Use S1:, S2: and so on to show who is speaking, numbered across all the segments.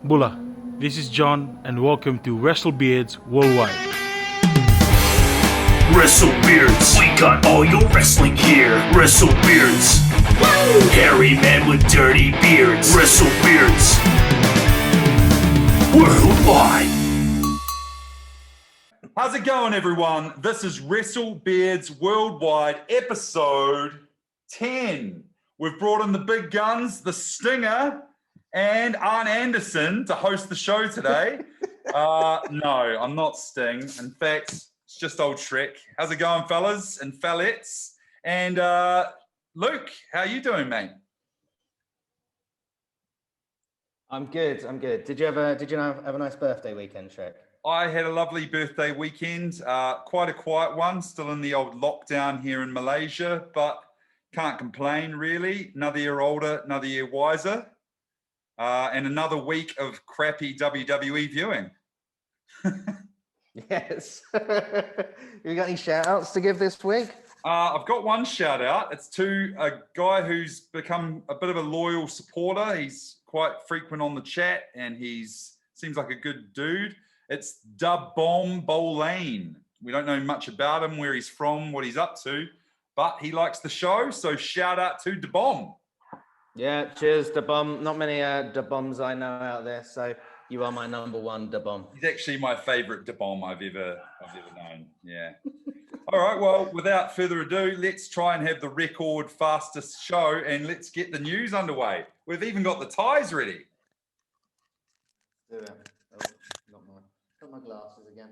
S1: Bula, this is John and welcome to WrestleBeards Worldwide.
S2: WrestleBeards, we got all your wrestling gear. WrestleBeards, woo! Hairy man with dirty beards. WrestleBeards Worldwide.
S3: How's it going, everyone? This is WrestleBeards Worldwide, episode 10. We've brought in the big guns, the Stinger, and Arn Anderson to host the show today. No, I'm not Sting. In fact, it's just old Shrek. How's it going, fellas and fellettes? And Luke, how you doing, mate?
S4: I'm good. Did you have a nice birthday weekend, Shrek?
S3: I had a lovely birthday weekend, quite a quiet one, still in the old lockdown here in Malaysia, but can't complain really. Another year older, another year wiser, and another week of crappy WWE viewing.
S4: Yes. You got any shout outs to give this week?
S3: I've got one shout out. It's to a guy who's become a bit of a loyal supporter. He's quite frequent on the chat and seems like a good dude. It's Da Bomb Bolane. We don't know much about him, where he's from, what he's up to, but he likes the show. So shout out to Da Bomb.
S4: Yeah, cheers, Da Bomb. Not many Da Bombs I know out there, so you are my number one Da Bomb.
S3: He's actually my favorite Da Bomb I've ever known. Yeah. All right. Well, without further ado, let's try and have the record fastest show, and let's get the news underway. We've even got the ties ready.
S4: Do it. Got my glasses again.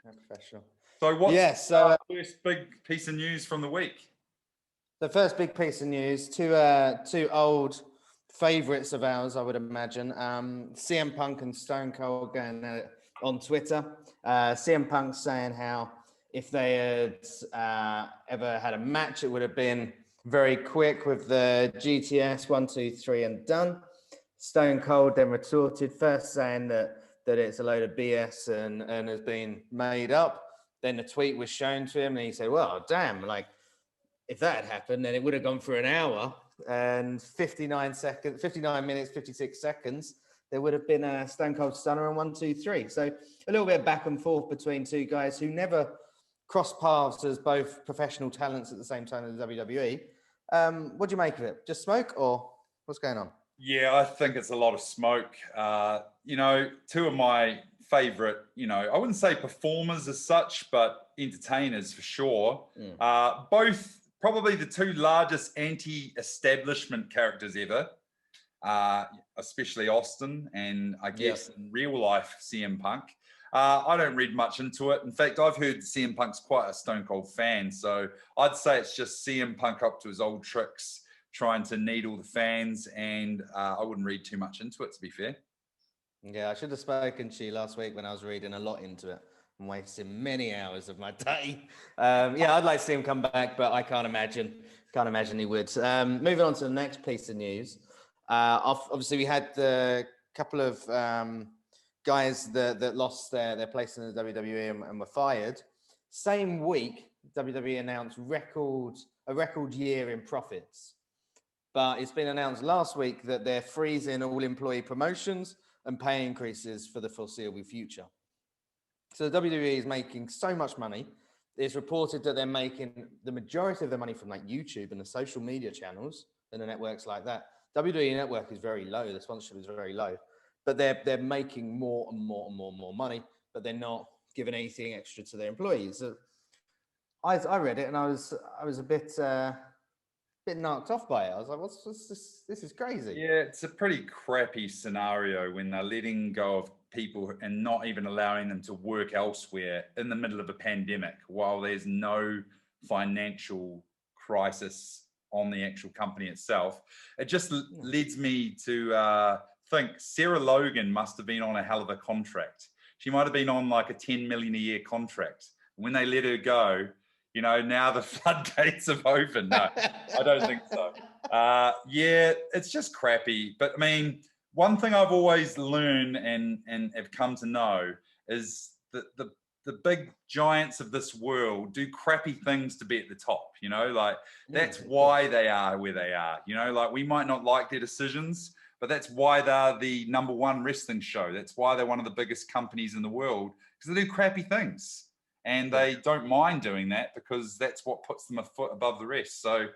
S4: How professional.
S3: So what's
S4: the
S3: first big piece of news from the week?
S4: The first big piece of news, two old favourites of ours, I would imagine. CM Punk and Stone Cold going at it on Twitter. CM Punk saying how if they had ever had a match, it would have been very quick with the GTS 1, 2, 3 and done. Stone Cold then retorted, first saying that it's a load of BS and has been made up. Then the tweet was shown to him and he said, well, damn, like if that had happened, then it would have gone for an hour and 59 minutes, 56 seconds. There would have been a Stone Cold Stunner and 1, 2, 3. So a little bit of back and forth between two guys who never crossed paths as both professional talents at the same time as WWE. What do you make of it? Just smoke or what's going on?
S3: Yeah, I think it's a lot of smoke. Two of my favorite, I wouldn't say performers as such, but entertainers for sure. Both probably the two largest anti-establishment characters ever, especially Austin and I guess in real life, CM Punk. I don't read much into it. In fact, I've heard CM Punk's quite a Stone Cold fan. So I'd say it's just CM Punk up to his old tricks, trying to needle the fans, and I wouldn't read too much into it, to be fair.
S4: Yeah, I should have spoken to you last week when I was reading a lot into it and wasting many hours of my day. I'd like to see him come back, but I can't imagine he would. Moving on to the next piece of news. Obviously, we had the couple of guys that lost their place in the WWE and were fired. Same week, WWE announced a record year in profits. But it's been announced last week that they're freezing all employee promotions and pay increases for the foreseeable future. So the WWE is making so much money. It's reported that they're making the majority of their money from like YouTube and the social media channels and the networks like that. WWE Network is very low. The sponsorship is very low. But they're making more and more money, but they're not giving anything extra to their employees. So I read it and I was a bit knocked off by it. I was like, what's this? This is crazy.
S3: Yeah, it's a pretty crappy scenario when they're letting go of people and not even allowing them to work elsewhere in the middle of a pandemic while there's no financial crisis on the actual company itself. It just leads me to think Sarah Logan must have been on a hell of a contract. She might have been on like a 10 million a year contract. When they let her go, now the floodgates have opened. No, I don't think so. It's just crappy. But I mean, one thing I've always learned and have come to know is that the big giants of this world do crappy things to be at the top. That's why they are where they are. Like we might not like their decisions, but that's why they're the #1 wrestling show. That's why they're one of the biggest companies in the world, because they do crappy things. And they don't mind doing that because that's what puts them a foot above the rest. So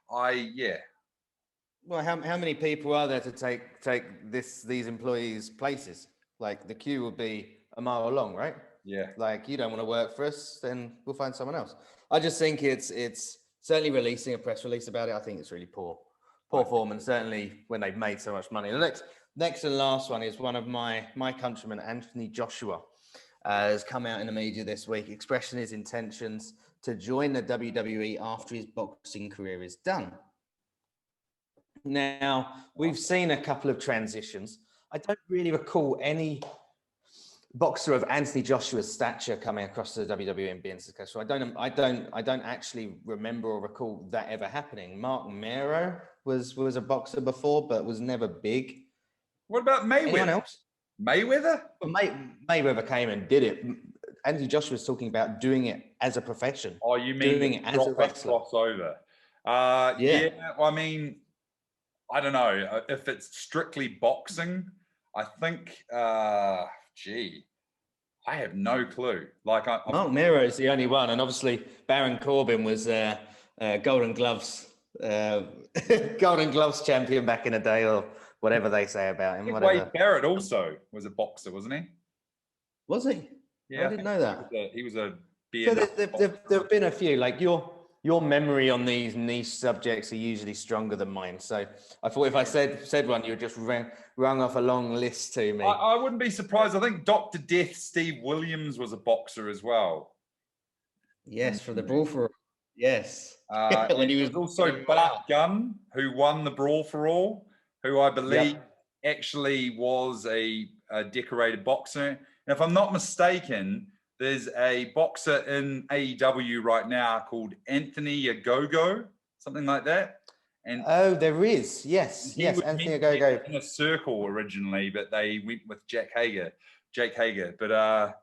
S4: Well, how many people are there to take these employees' places? Like the queue will be a mile long, right?
S3: Yeah.
S4: Like you don't want to work for us, then we'll find someone else. I just think it's certainly releasing a press release about it. I think it's really poor form, and certainly when they've made so much money. The next and last one is one of my countrymen, Anthony Joshua, has come out in the media this week expressing his intentions to join the WWE after his boxing career is done. Now, we've seen a couple of transitions. I don't really recall any boxer of Anthony Joshua's stature coming across to the WWE and being successful. I don't actually remember or recall that ever happening. Mark Mero was a boxer before, but was never big.
S3: What about Mayweather?
S4: Anyone else?
S3: Mayweather?
S4: Well, Mayweather came and did it. Anthony Joshua was talking about doing it as a profession.
S3: Oh, you mean
S4: doing it as a wrestler?
S3: Crossover?
S4: Yeah.
S3: Well, I mean, I don't know if it's strictly boxing. I think, I have no clue. Like,
S4: Mark Mero is the only one, and obviously Baron Corbin was Golden Gloves champion back in the day, or whatever they say about him.
S3: Wade Barrett also was a boxer, wasn't he?
S4: Was he?
S3: Yeah,
S4: I didn't know that.
S3: He was a
S4: So there have been a few. Like your memory on these niche subjects are usually stronger than mine. So I thought if I said one, you would just rung off a long list to me.
S3: I wouldn't be surprised. I think Dr. Death Steve Williams was a boxer as well.
S4: Yes, for the Brawl for All. Yes.
S3: When he was also Bart Gunn, who won the Brawl for All, who I believe actually was a decorated boxer. And if I'm not mistaken, there's a boxer in AEW right now called Anthony Ogogo, something like that. And
S4: there is. Yes, Anthony Ogogo.
S3: In a circle originally, but they went with Jake Hager. But I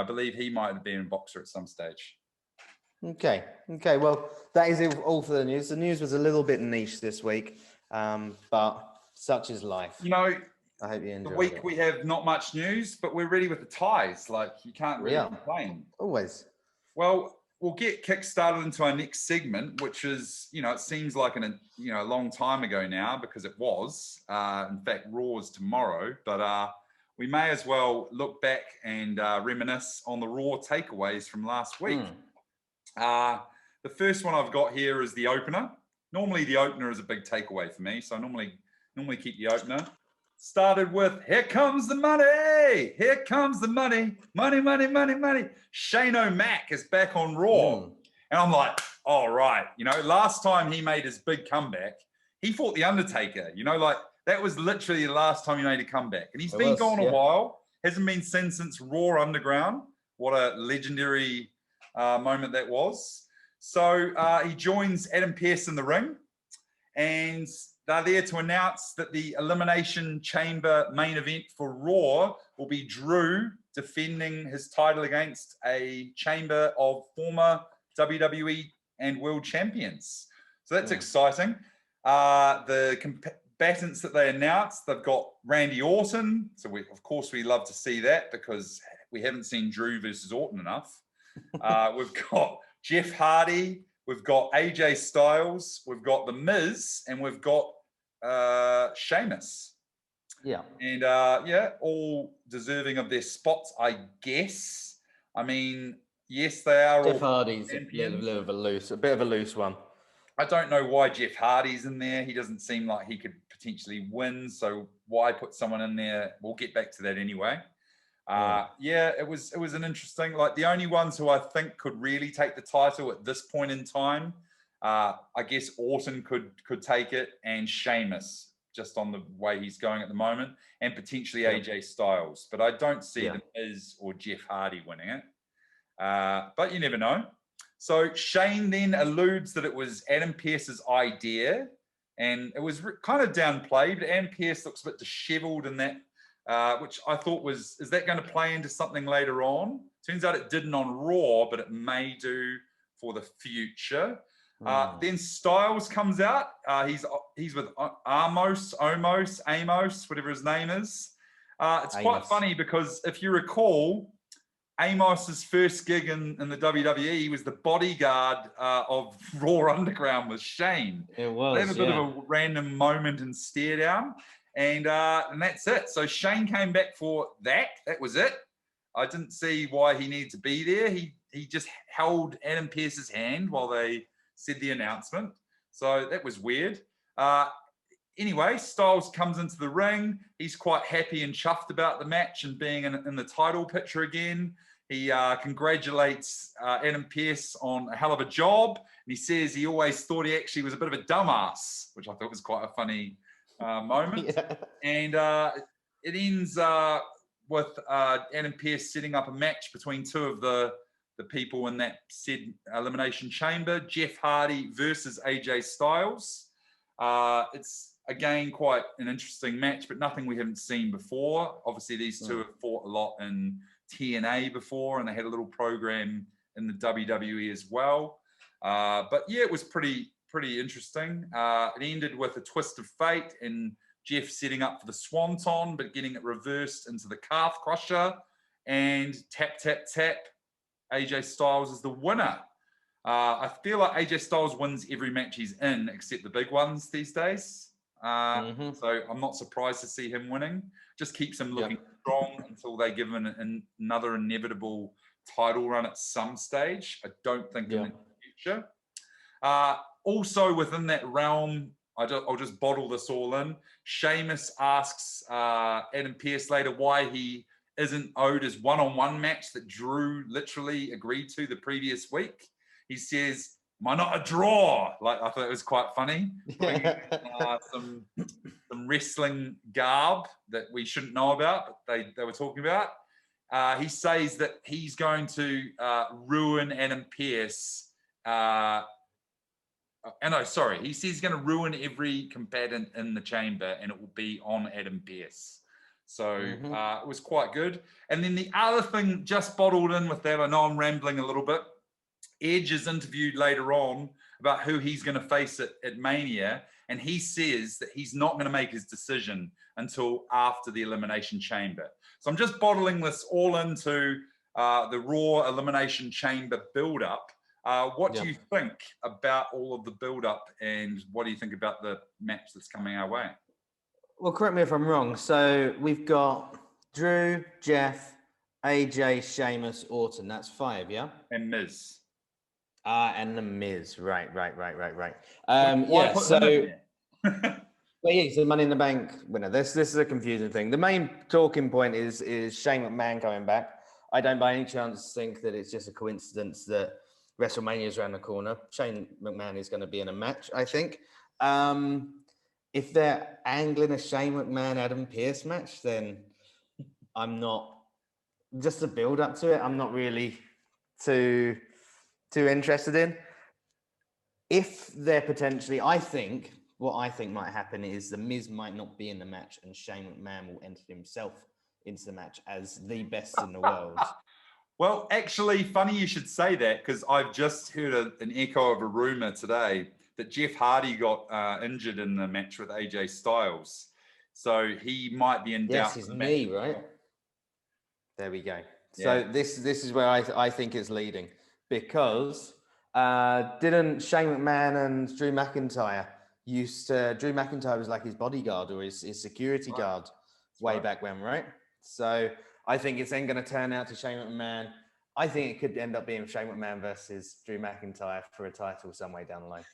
S3: believe he might have been a boxer at some stage.
S4: Okay. Well, that is all for the news. The news was a little bit niche this week, but such is life.
S3: You know,
S4: I hope you enjoy
S3: the week
S4: it.
S3: we have not much news, but we're ready with the ties. Like, you can't really complain.
S4: Always.
S3: Well, we'll get kick-started into our next segment, which is, it seems like a long time ago now, because it was. In fact, Raw is tomorrow, but we may as well look back and reminisce on the Raw takeaways from last week. The first one I've got here is the opener. Normally, the opener is a big takeaway for me, so I normally keep the opener. Started with, here comes the money. Here comes the money. Money, money, money, money. Shane O'Mac is back on Raw. And I'm like, all right. Last time he made his big comeback, he fought The Undertaker. That was literally the last time he made a comeback. And he's been gone a while. Hasn't been seen since Raw Underground. What a legendary moment that was. So he joins Adam Pearce in the ring. And they're there to announce that the Elimination Chamber main event for Raw will be Drew defending his title against a chamber of former WWE and world champions. So that's exciting. The combatants that they announced, they've got Randy Orton. So we love to see that because we haven't seen Drew versus Orton enough. We've got Jeff Hardy. We've got AJ Styles, we've got The Miz, and we've got Sheamus.
S4: Yeah.
S3: And all deserving of their spots, I guess. I mean, yes, they are
S4: Jeff
S3: all
S4: Hardy's a bit of a loose one.
S3: I don't know why Jeff Hardy's in there. He doesn't seem like he could potentially win. So why put someone in there? We'll get back to that anyway. It was an interesting, the only ones who I think could really take the title at this point in time, I guess Orton could take it, and Sheamus, just on the way he's going at the moment, and potentially AJ Styles. But I don't see The Miz or Jeff Hardy winning it. But you never know. So Shane then alludes that it was Adam Pearce's idea, and it was kind of downplayed, but Adam Pearce looks a bit disheveled in that, which I thought is that going to play into something later on? Turns out it didn't on Raw, but it may do for the future. Then Styles comes out. He's with Amos, whatever his name is. It's quite funny because if you recall, Amos's first gig in the WWE, he was the bodyguard of Raw Underground with Shane.
S4: It was.
S3: They have a bit of a random moment and stare down, and that's it. So Shane came back for that. That was it. I didn't see why he needed to be there. He just held Adam Pearce's hand while they said the announcement. So that was weird. Anyway, Styles comes into the ring. He's quite happy and chuffed about the match and being in the title picture again. He congratulates Adam Pearce on a hell of a job. And he says he always thought he actually was a bit of a dumbass, which I thought was quite a funny moment. Yeah. And it ends with Adam Pearce setting up a match between two of the people in that said Elimination Chamber, Jeff Hardy versus AJ Styles. It's, again, quite an interesting match, but nothing we haven't seen before. Obviously, these two have fought a lot in TNA before, and they had a little program in the WWE as well. But yeah, it was pretty interesting. It ended with a twist of fate and Jeff setting up for the Swanton, but getting it reversed into the calf crusher, and tap, tap, tap. AJ Styles is the winner. I feel like AJ Styles wins every match he's in, except the big ones these days. So I'm not surprised to see him winning. Just keeps him looking strong until they give him another inevitable title run at some stage. I don't think in the future. Also within that realm, I'll just bottle this all in. Sheamus asks Adam Pearce later why he isn't owed his one-on-one match that Drew literally agreed to the previous week. He says, "Am I not a draw?" Like, I thought it was quite funny. Some wrestling garb that we shouldn't know about, but they were talking about. He says that he's going to ruin Adam Pearce. He says he's going to ruin every combatant in the chamber, and it will be on Adam Pearce. So it was quite good. And then the other thing, just bottled in with that, I know I'm rambling a little bit. Edge is interviewed later on about who he's going to face at Mania, and he says that he's not going to make his decision until after the Elimination Chamber. So I'm just bottling this all into the Raw Elimination Chamber build-up. What do you think about all of the build-up, and what do you think about the match that's coming our way?
S4: Well, correct me if I'm wrong. So we've got Drew, Jeff, AJ, Sheamus, Orton. That's 5, yeah?
S3: And Miz.
S4: And the Miz. Right. Well, he's the Money in the Bank winner. This is a confusing thing. The main talking point is Shane McMahon coming back. I don't by any chance think that it's just a coincidence that WrestleMania is around the corner. Shane McMahon is going to be in a match, I think. If they're angling a Shane McMahon Adam Pearce match, then I'm not, just to build up to it, I'm not really too interested in. If they're potentially, what I think might happen is the Miz might not be in the match, and Shane McMahon will enter himself into the match as the best in the world.
S3: Well, actually, funny you should say that, because I've just heard an echo of a rumor today that Jeff Hardy got injured in the match with AJ Styles. So he might be in doubt.
S4: Yes, his knee, right? There we go. Yeah. So this is where I think it's leading, because didn't Shane McMahon and Drew McIntyre Drew McIntyre was like his bodyguard or his security guard way back when, right? So I think it's then going to turn out to Shane McMahon. I think it could end up being Shane McMahon versus Drew McIntyre for a title some way down the line.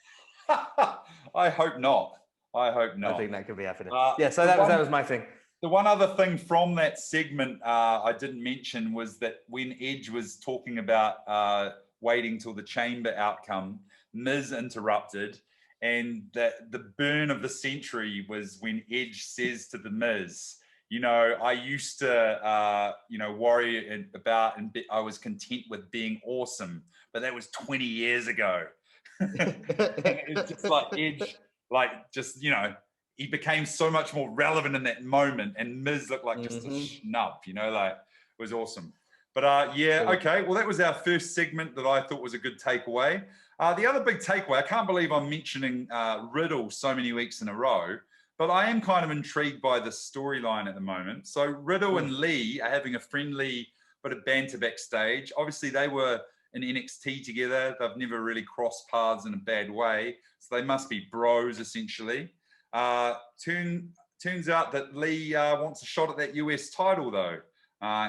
S3: I hope not. I
S4: think that could be happening. So that was my thing.
S3: The one other thing from that segment I didn't mention was that when Edge was talking about waiting till the chamber outcome, Miz interrupted, and the burn of the century was when Edge says to the Miz, I used to, worry about, and I was content with being awesome, but that was 20 years ago. It's just like Edge, he became so much more relevant in that moment, and Miz looked like just a schnub, it was awesome. But okay, well, that was our first segment that I thought was a good takeaway. The other big takeaway, I can't believe I'm mentioning Riddle so many weeks in a row, but I am kind of intrigued by the storyline at the moment. So Riddle and Lee are having a friendly bit of banter backstage. Obviously, they were in NXT together. They've never really crossed paths in a bad way. So they must be bros, essentially. Turns out that Lee wants a shot at that US title, though.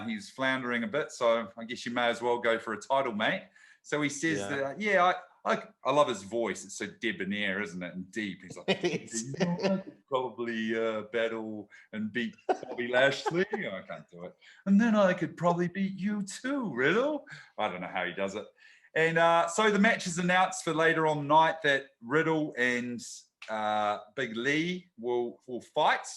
S3: He's floundering a bit, so I guess you may as well go for a title, mate. So he says that, I love his voice. It's so debonair, isn't it? And deep. He's like, I could probably battle and beat Bobby Lashley. I can't do it. And then I could probably beat you too, Riddle. I don't know how he does it. And so the match is announced for later on night that Riddle and Big Lee will fight,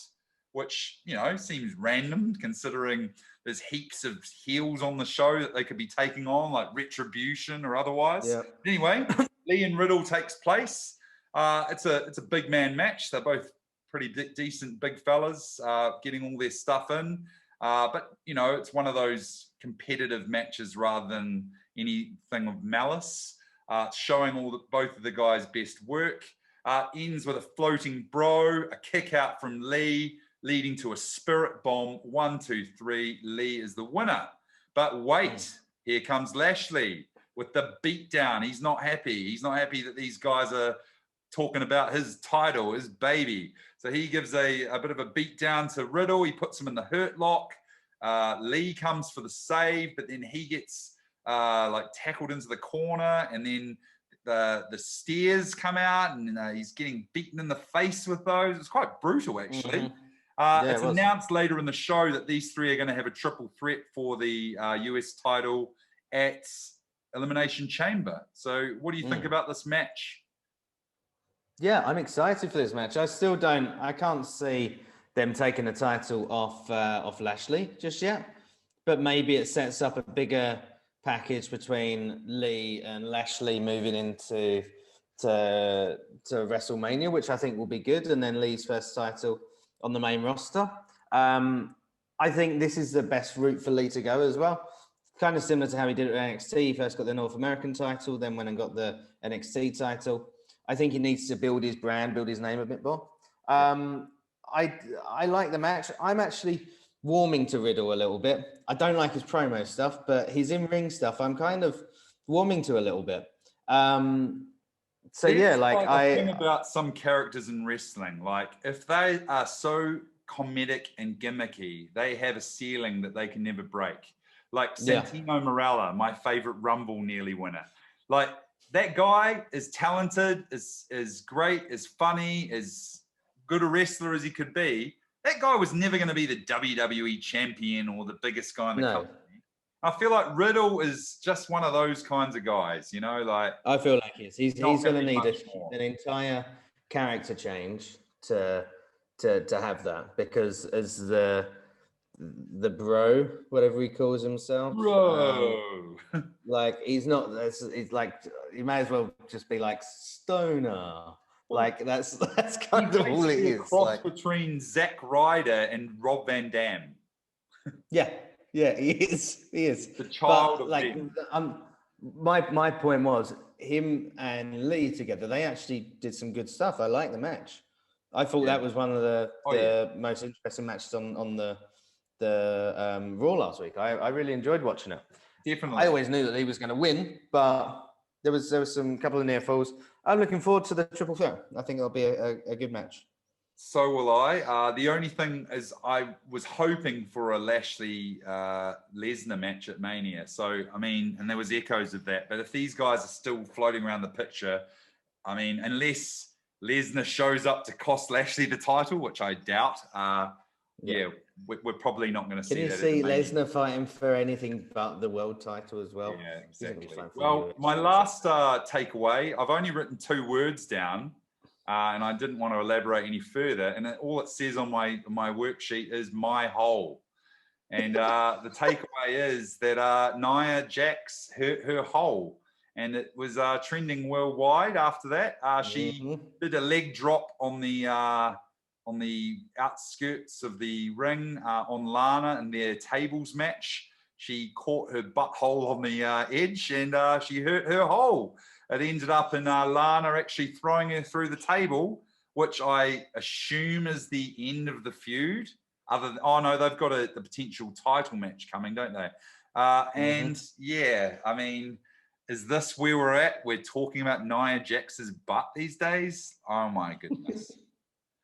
S3: which, seems random considering there's heaps of heels on the show that they could be taking on, like Retribution or otherwise. Yeah. Anyway, Lee and Riddle takes place. It's a big man match. They're both pretty decent big fellas, getting all their stuff in. But, it's one of those competitive matches rather than anything of malice, showing both of the guys' best work. Ends with a floating bro, a kick out from Lee, leading to a spirit bomb. 1, 2, 3. Lee is the winner. But wait, here comes Lashley with the beatdown. He's not happy. He's not happy that these guys are talking about his title, his baby. So he gives a bit of a beatdown to Riddle. He puts him in the hurt lock. Lee comes for the save, but then he gets tackled into the corner, and then the stairs come out, and he's getting beaten in the face with those. It's quite brutal, actually. It's announced later in the show that these three are going to have a triple threat for the US title at Elimination Chamber. So what do you think about this match?
S4: Yeah, I'm excited for this match. I can't see them taking the title off Lashley just yet, but maybe it sets up a bigger package between Lee and Lashley moving into to WrestleMania, which I think will be good, and then Lee's first title on the main roster. I think this is the best route for Lee to go as well. Kind of similar to how he did it with NXT. He first got the North American title, then went and got the NXT title. I think he needs to build his brand, build his name a bit more. I like the match. I'm actually warming to Riddle a little bit. I don't like his promo stuff, but his in-ring stuff, I'm kind of warming to a little bit.
S3: Thing about some characters in wrestling, like if they are so comedic and gimmicky, they have a ceiling that they can never break. Like Santino Marella, my favorite Rumble nearly winner. Like that guy is talented, is great, is funny, is good a wrestler as he could be. That guy was never going to be the WWE champion or the biggest guy in the company. I feel like Riddle is just one of those kinds of guys,
S4: I feel like he's going to need an entire character change to have that, because as the bro, whatever he calls himself, he's not. He's like, he may as well just be like Stoner. Like that's kind of all it is.
S3: Cross between Zack Ryder and Rob Van Dam.
S4: Yeah, he is.
S3: The child of
S4: my point was him and Lee together. They actually did some good stuff. I like the match. I thought that was one of the most interesting matches on the Raw last week. I really enjoyed watching it.
S3: Definitely.
S4: I always knew that Lee was going to win, but there was some couple of near falls. I'm looking forward to the triple threat. I think it'll be a good match.
S3: So will I. The only thing is I was hoping for a Lashley Lesnar match at Mania. So, and there was echoes of that. But if these guys are still floating around the picture, unless Lesnar shows up to cost Lashley the title, which I doubt, we're probably not going to see that.
S4: Can you see Lesnar fighting for anything but the world title as well?
S3: Yeah, exactly. Well, my last takeaway, I've only written 2 words down. And I didn't want to elaborate any further. And all it says on my worksheet is my hole. And the takeaway is that Nia jacks her hole. And it was trending worldwide after that. She did a leg drop on the outskirts of the ring on Lana in their tables match. She caught her butthole on the edge and she hurt her hole. it ended up in Lana actually throwing her through the table, which I assume is the end of the feud. Other than, oh no, they've got the potential title match coming, don't they? And yeah, I mean, is this where we're at? We're talking about Nia Jax's butt these days? Oh my goodness.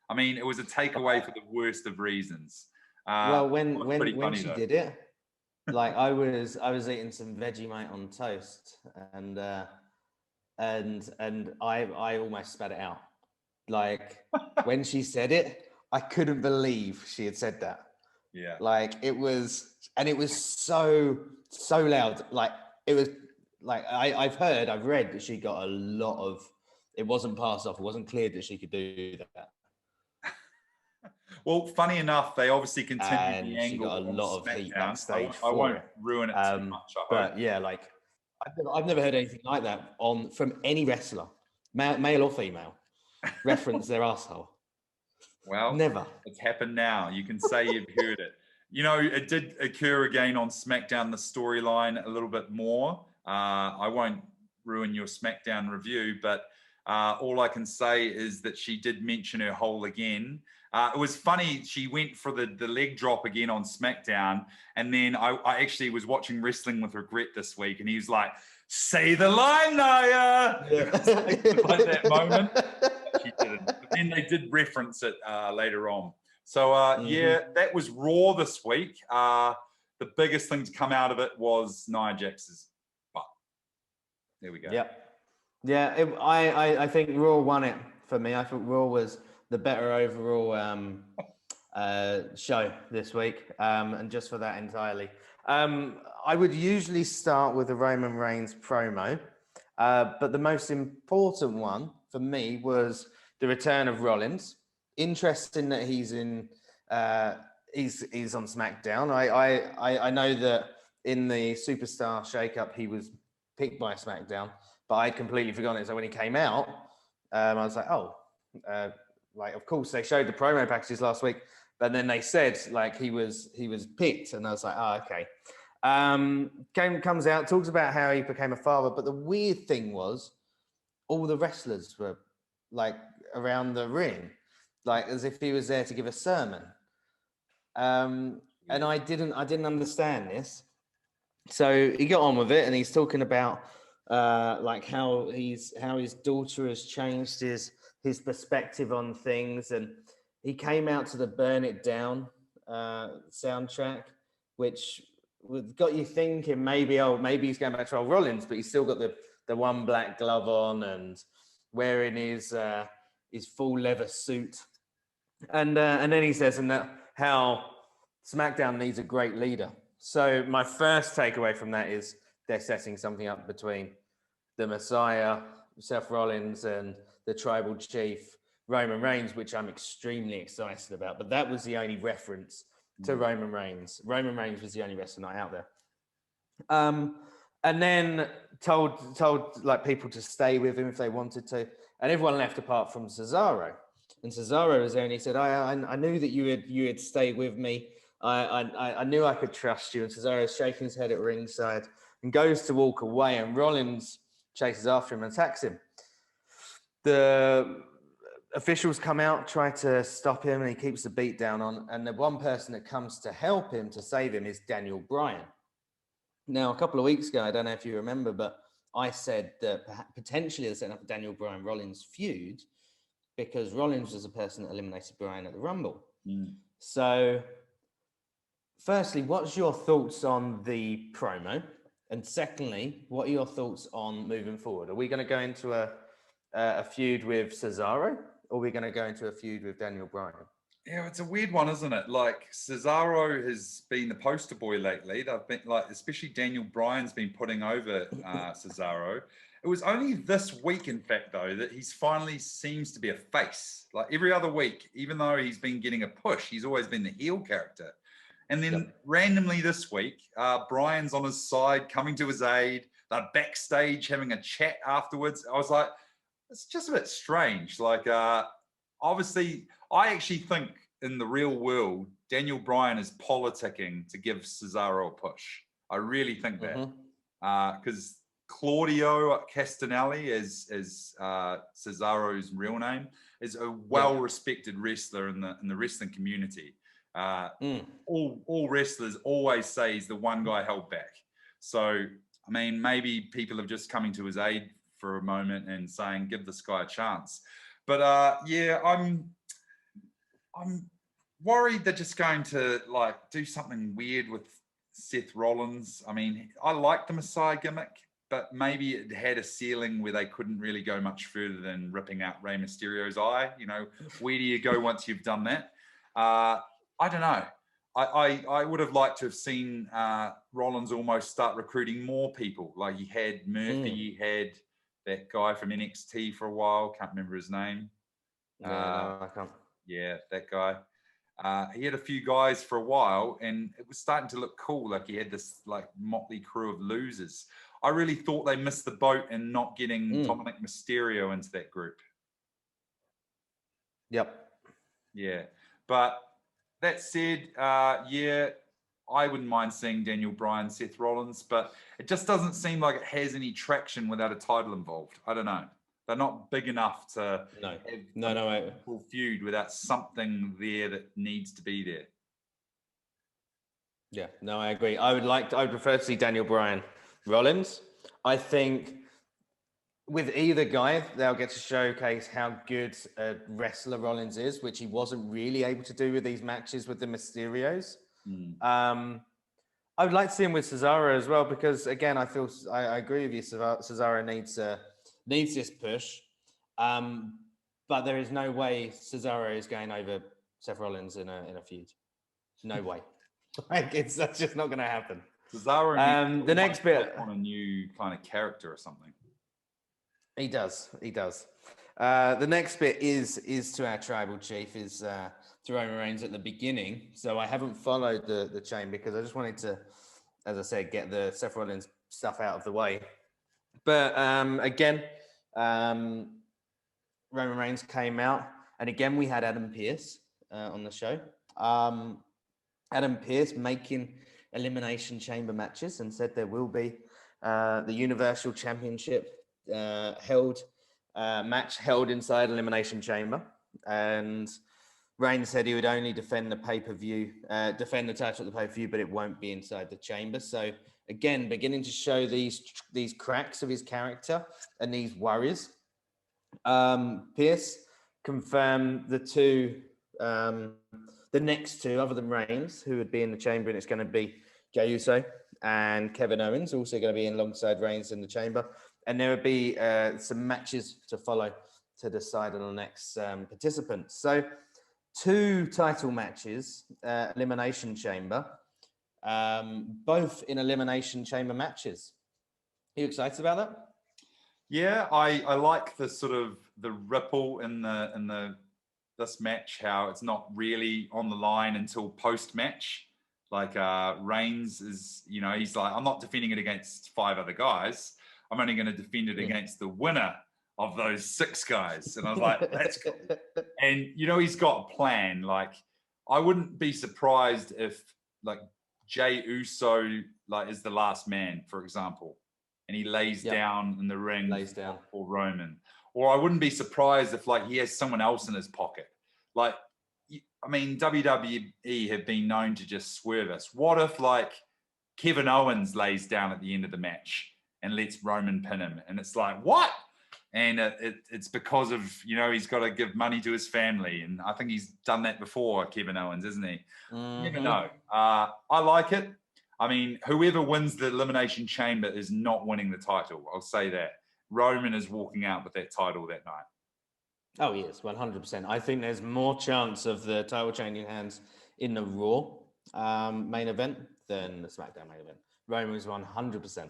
S3: I mean, it was a takeaway for the worst of reasons.
S4: Well, when
S3: funny,
S4: she
S3: though.
S4: did it, like I was eating some Vegemite on toast, and I almost spat it out. Like when she said it, I couldn't believe she had said that.
S3: Yeah.
S4: Like it was so loud. Like it was like I've read that she got a lot of. It wasn't passed off. It wasn't cleared that she could do that.
S3: Well, funny enough, they obviously continued the
S4: And she
S3: angle.
S4: got a lot of heat backstage.
S3: I won't ruin it too much.
S4: But yeah, like I've never heard anything like that from any wrestler, male or female, reference their asshole.
S3: Well,
S4: never.
S3: It's happened now. You can say you've heard it. You know, it did occur again on SmackDown, the storyline a little bit more. I won't ruin your SmackDown review, but all I can say is that she did mention her hole again. It was funny. She went for the leg drop again on SmackDown. And then I actually was watching Wrestling with Regret this week. And he was like, say the line, Nia. Yeah. Like that moment. She didn't. But then they did reference it later on. So, yeah, that was Raw this week. The biggest thing to come out of it was Nia Jax's butt. There we go.
S4: Yep. Yeah, I think Raw won it for me. I thought Raw was the better overall show this week, and just for that entirely. I would usually start with the Roman Reigns promo, but the most important one for me was the return of Rollins. Interesting that he's on SmackDown. I know that in the Superstar Shakeup he was picked by SmackDown, but I'd completely forgotten it. So when he came out, I was like, oh. Like, of course, they showed the promo packages last week, but then they said like he was picked, and I was like, oh, okay. Comes out, talks about how he became a father, but the weird thing was, all the wrestlers were like around the ring, like as if he was there to give a sermon. And I didn't understand this, so he got on with it, and he's talking about like how his daughter has changed his perspective on things, and he came out to the Burn It Down soundtrack, which got you thinking maybe he's going back to old Rollins, but he's still got the one black glove on and wearing his full leather suit, and then he says how SmackDown needs a great leader. So my first takeaway from that is they're setting something up between the Messiah, Seth Rollins, and the Tribal Chief, Roman Reigns, which I'm extremely excited about. But that was the only reference to Roman Reigns. Roman Reigns was the only wrestler not out there. And then told like people to stay with him if they wanted to. And everyone left apart from Cesaro. And Cesaro was there, and he said, I knew that you would stay with me. I knew I could trust you. And Cesaro's shaking his head at ringside and goes to walk away, and Rollins chases after him and attacks him. The officials come out, try to stop him, and he keeps the beat down on. And the one person that comes to help him, to save him, is Daniel Bryan. Now, a couple of weeks ago, I don't know if you remember, but I said that potentially they're setting up a Daniel Bryan-Rollins feud because Rollins was the person that eliminated Bryan at the Rumble. So, firstly, what's your thoughts on the promo? And secondly, what are your thoughts on moving forward? Are we going to go into a feud with Cesaro, or are we going to go into a feud with Daniel Bryan?
S3: Yeah, it's a weird one, isn't it? Like, Cesaro has been the poster boy lately. They've been like, especially Daniel Bryan's been putting over Cesaro. It was only this week, in fact, though, that he's finally seems to be a face. Like every other week, even though he's been getting a push, he's always been the heel character. And then randomly this week, Bryan's on his side, coming to his aid. They're backstage having a chat afterwards. I was like, it's just a bit strange. Like, obviously, I actually think in the real world, Daniel Bryan is politicking to give Cesaro a push. I really think that. Because Claudio Castagnoli is Cesaro's real name, is a well-respected wrestler in the wrestling community. All wrestlers always say he's the one guy held back. So, I mean, maybe people are just coming to his aid for a moment and saying, give this guy a chance. But yeah, I'm worried they're just going to like do something weird with Seth Rollins. I mean, I like the Messiah gimmick, but maybe it had a ceiling where they couldn't really go much further than ripping out Rey Mysterio's eye. You know, where do you go once you've done that? I don't know. I would have liked to have seen Rollins almost start recruiting more people. Like he had Murphy, he had that guy from NXT for a while. Can't remember his name.
S4: No, I can't.
S3: Yeah, that guy. He had a few guys for a while, and it was starting to look cool. Like he had this like motley crew of losers. I really thought they missed the boat in not getting Dominic Mysterio into that group.
S4: Yep.
S3: Yeah, but that said, yeah, I wouldn't mind seeing Daniel Bryan, Seth Rollins, but it just doesn't seem like it has any traction without a title involved. I don't know. They're not big enough to have a full feud without something there that needs to be there.
S4: Yeah, no, I agree. I would prefer to see Daniel Bryan, Rollins. I think with either guy, they'll get to showcase how good a wrestler Rollins is, which he wasn't really able to do with these matches with the Mysterios. I would like to see him with Cesaro as well, because again, I agree with you. Cesaro needs this push, but there is no way Cesaro is going over Seth Rollins in a feud. No way. That's just not going to happen.
S3: Cesaro
S4: the next bit
S3: on a new kind of character or something.
S4: He does. The next bit is to our tribal chief, is to Roman Reigns at the beginning. So I haven't followed the chain because I just wanted to, as I said, get the Seth Rollins stuff out of the way. But again, Roman Reigns came out, and again we had Adam Pearce on the show. Adam Pearce making Elimination Chamber matches and said there will be the Universal Championship match held inside Elimination Chamber, and Reigns said he would only defend the pay-per-view, defend the title at the pay-per-view, but it won't be inside the chamber. So again, beginning to show these cracks of his character and these worries. Pearce confirmed the next two, other than Reigns, who would be in the chamber, and it's going to be Jey Uso and Kevin Owens, also going to be alongside Reigns in the chamber. And there will be some matches to follow to decide on the next participants. So 2 title matches, Elimination Chamber, both in Elimination Chamber matches. Are you excited about that?
S3: Yeah, I like the sort of the ripple in this match, how it's not really on the line until post-match. Like Reigns is, he's like, I'm not defending it against 5 other guys. I'm only going to defend it against the winner of those 6 guys. And I was like, that's cool. And, he's got a plan. Like, I wouldn't be surprised if, like, Jey Uso, like, is the last man, for example, and he lays down in the ring for Roman. Or I wouldn't be surprised if, like, he has someone else in his pocket. Like, I mean, WWE have been known to just swerve us. What if, like, Kevin Owens lays down at the end of the match and lets Roman pin him? And it's like, what? And it's because of, he's got to give money to his family. And I think he's done that before, Kevin Owens, isn't he? You never know. I like it. I mean, whoever wins the Elimination Chamber is not winning the title. I'll say that. Roman is walking out with that title that night.
S4: Oh, yes, 100%. I think there's more chance of the title changing hands in the Raw main event than the SmackDown main event. Roman is 100%.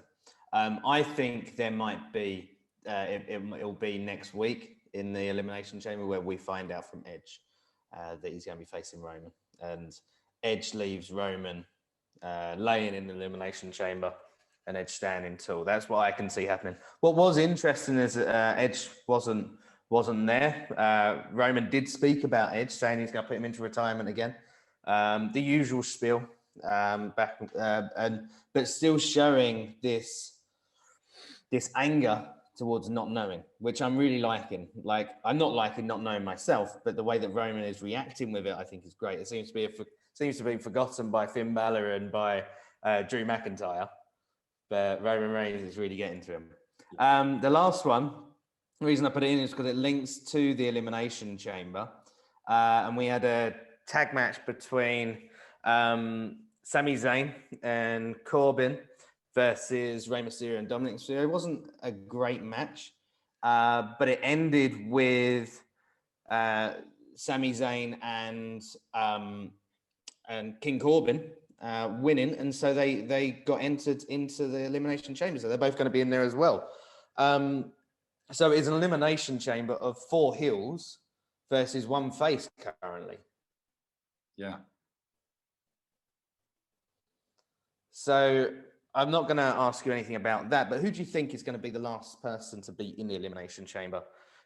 S4: I think there might be, it'll be next week in the Elimination Chamber where we find out from Edge that he's going to be facing Roman. And Edge leaves Roman laying in the Elimination Chamber and Edge standing tall. That's what I can see happening. What was interesting is Edge wasn't there. Roman did speak about Edge, saying he's going to put him into retirement again. The usual spiel, but still showing this this anger towards not knowing, which I'm really liking. Like, I'm not liking not knowing myself, but the way that Roman is reacting with it, I think is great. It seems to be forgotten by Finn Balor and by Drew McIntyre, but Roman Reigns is really getting to him. The last one, the reason I put it in is because it links to the Elimination Chamber, and we had a tag match between Sami Zayn and Corbin versus Rey Mysterio and Dominic Mysterio. It wasn't a great match, but it ended with Sami Zayn and King Corbin winning, and so they got entered into the Elimination Chamber. So they're both going to be in there as well. So it's an Elimination Chamber of 4 heels versus 1 face currently.
S3: Yeah.
S4: So I'm not going to ask you anything about that, but who do you think is going to be the last person to be in the Elimination Chamber?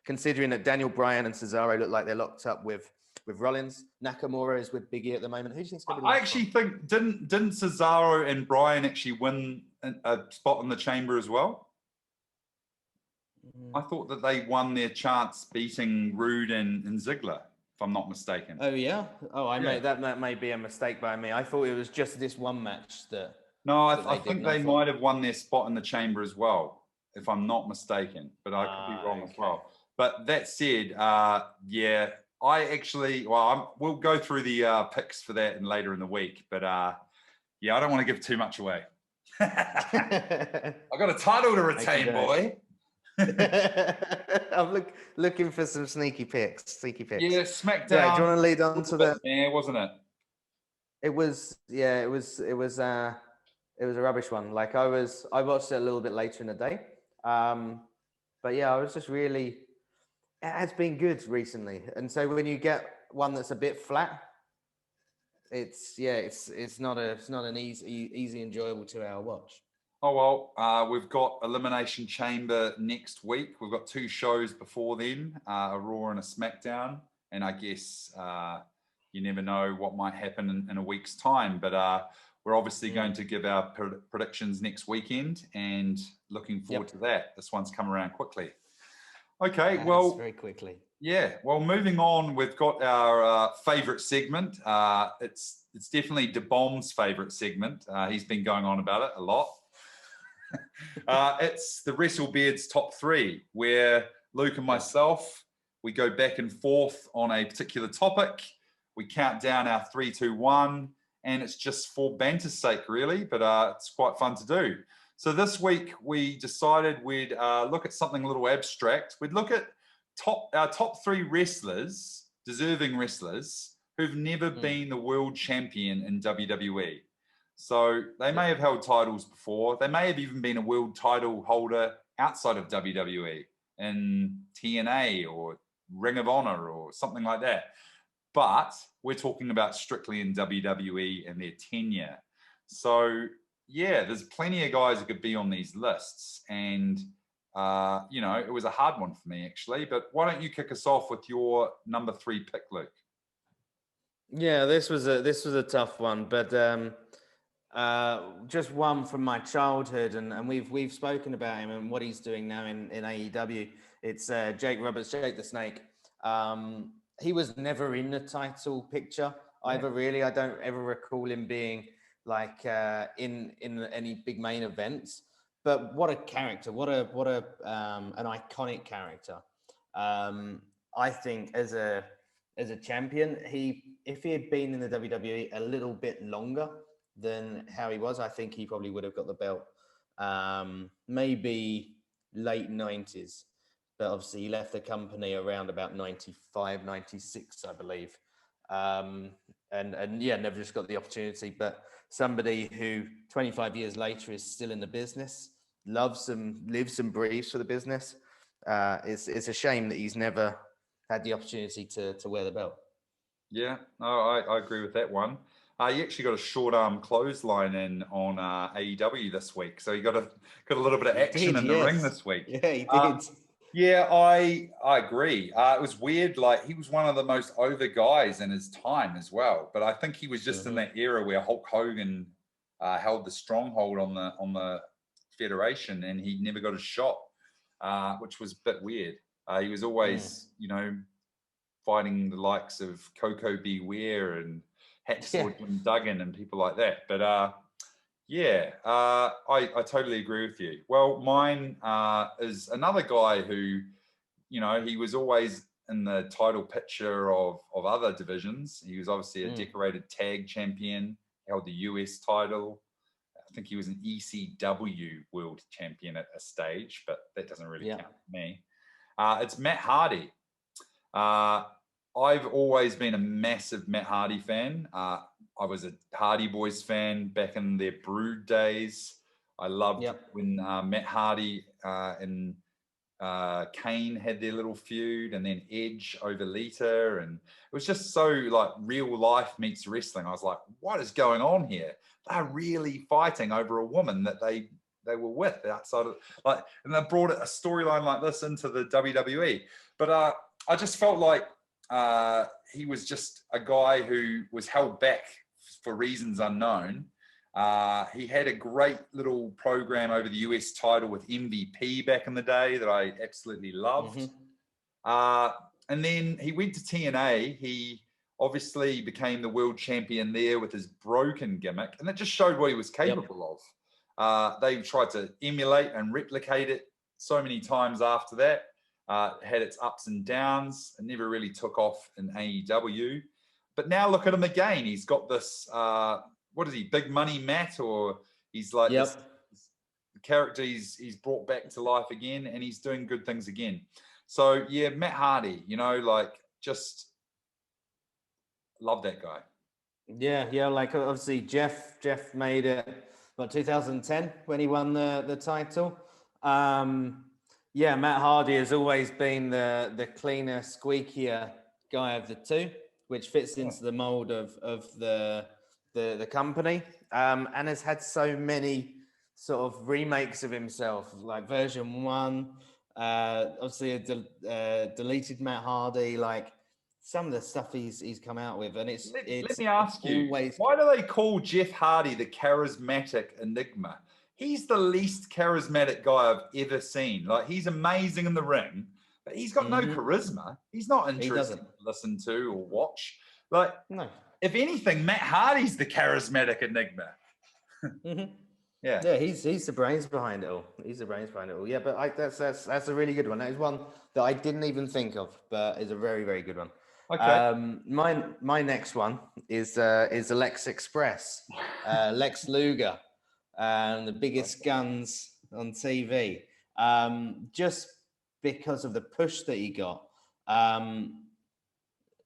S4: Considering that Daniel Bryan and Cesaro look like they're locked up with Rollins, Nakamura is with Big E at the moment. Who do you think is going to be the last
S3: I actually think, didn't Cesaro and Bryan actually win a spot in the chamber as well? I thought that they won their chance beating Rude and Ziggler, if I'm not mistaken.
S4: Oh, yeah? Oh, that may be a mistake by me. I thought it was just this one match that...
S3: No, I think they might have won their spot in the chamber as well, if I'm not mistaken, but I could be wrong as well. But that said, yeah, I actually, we'll go through the picks for that later in the week, but yeah, I don't want to give too much away. I got a title to retain, boy.
S4: I'm looking for some sneaky picks.
S3: Yeah, SmackDown.
S4: Yeah, do you want to lead on to that?
S3: Yeah, wasn't it?
S4: It was a rubbish one. Like I watched it a little bit later in the day. But yeah, I was just really, it has been good recently. And so when you get one that's a bit flat, it's not an easy enjoyable 2-hour watch.
S3: Oh, well, we've got Elimination Chamber next week. We've got 2 shows before then, a Raw and a SmackDown. And I guess you never know what might happen in a week's time. But we're obviously going to give our predictions next weekend and looking forward to that. This one's come around quickly. Okay, well...
S4: very quickly.
S3: Yeah, well, moving on, we've got our favourite segment. It's definitely DeBomb's favourite segment. He's been going on about it a lot. It's the WrestleBeards Top 3, where Luke and myself, we go back and forth on a particular topic. We count down our 3, 2, 1, and it's just for banter's sake, really, but it's quite fun to do. So this week, we decided we'd look at something a little abstract. We'd look at our top 3 wrestlers, deserving wrestlers, who've never been the world champion in WWE. So they may have held titles before. They may have even been a world title holder outside of WWE in TNA or Ring of Honor or something like that. But we're talking about strictly in WWE and their tenure. So yeah, there's plenty of guys who could be on these lists. And, you know, it was a hard one for me, actually. But why don't you kick us off with your number 3 pick, Luke?
S4: Yeah, this was a tough one, but just one from my childhood, and we've spoken about him and what he's doing now in AEW. It's Jake Roberts, Jake the Snake. He was never in the title picture either, really. I don't ever recall him being like in any big main events. But what a character! What a an iconic character. I think as a champion, if he had been in the WWE a little bit longer than how he was, I think he probably would have got the belt. Maybe late 90s, but obviously he left the company around about 95, 96, I believe. And yeah, never just got the opportunity, but somebody who 25 years later is still in the business, loves and lives and breathes for the business. It's a shame that he's never had the opportunity to wear the belt. Yeah,
S3: no, I agree with that one. He actually got a short arm clothesline in on AEW this week, so he got a little bit of action in the ring this week.
S4: Yeah, he did.
S3: Yeah, I agree. It was weird. Like, he was one of the most over guys in his time as well. But I think he was just in that era where Hulk Hogan held the stronghold on the federation, and he never got a shot, which was a bit weird. He was always, you know, fighting the likes of Coco Beware and Hacksaw Jim Duggan and people like that. But I totally agree with you. Well, mine is another guy who, you know, he was always in the title picture of other divisions. He was obviously a decorated tag champion, held the US title. I think he was an ECW world champion at a stage, but that doesn't really count for me. It's Matt Hardy. I've always been a massive Matt Hardy fan. I was a Hardy Boys fan back in their Brood days. I loved when Matt Hardy and Kane had their little feud, and then Edge over Lita, and it was just so like real life meets wrestling. I was like, what is going on here? They're really fighting over a woman that they were with outside of, like, and they brought a storyline like this into the WWE. But I just felt like he was just a guy who was held back for reasons unknown. He had a great little program over the US title with MVP back in the day that I absolutely loved. And then he went to TNA. He obviously became the world champion there with his broken gimmick, and that just showed what he was capable of. They tried to emulate and replicate it so many times after that. Had its ups and downs. It never really took off in AEW. But now look at him again. He's got this, what is he, Big Money Matt? Or he's like this character he's brought back to life again, and he's doing good things again. So, yeah, Matt Hardy, you know, like, just love that guy.
S4: Yeah, like obviously Jeff made it, 2010 when he won the title. Matt Hardy has always been the cleaner, squeakier guy of the two, which fits into the mold of the company, and has had so many sort of remakes of himself, like version 1, obviously a deleted Matt Hardy, like some of the stuff he's come out with, and it's
S3: let me ask you, why do they call Jeff Hardy the charismatic enigma? He's the least charismatic guy I've ever seen. Like, he's amazing in the ring, but he's got no charisma. He's not interesting to listen to or watch. Like, no. If anything, Matt Hardy's the charismatic enigma.
S4: Yeah, he's the brains behind it all. Yeah, but that's a really good one. That is one that I didn't even think of, but is a very, very good one. Okay. My next one is the Lex Express, Lex Luger, the biggest guns on TV. Just because of the push that he got.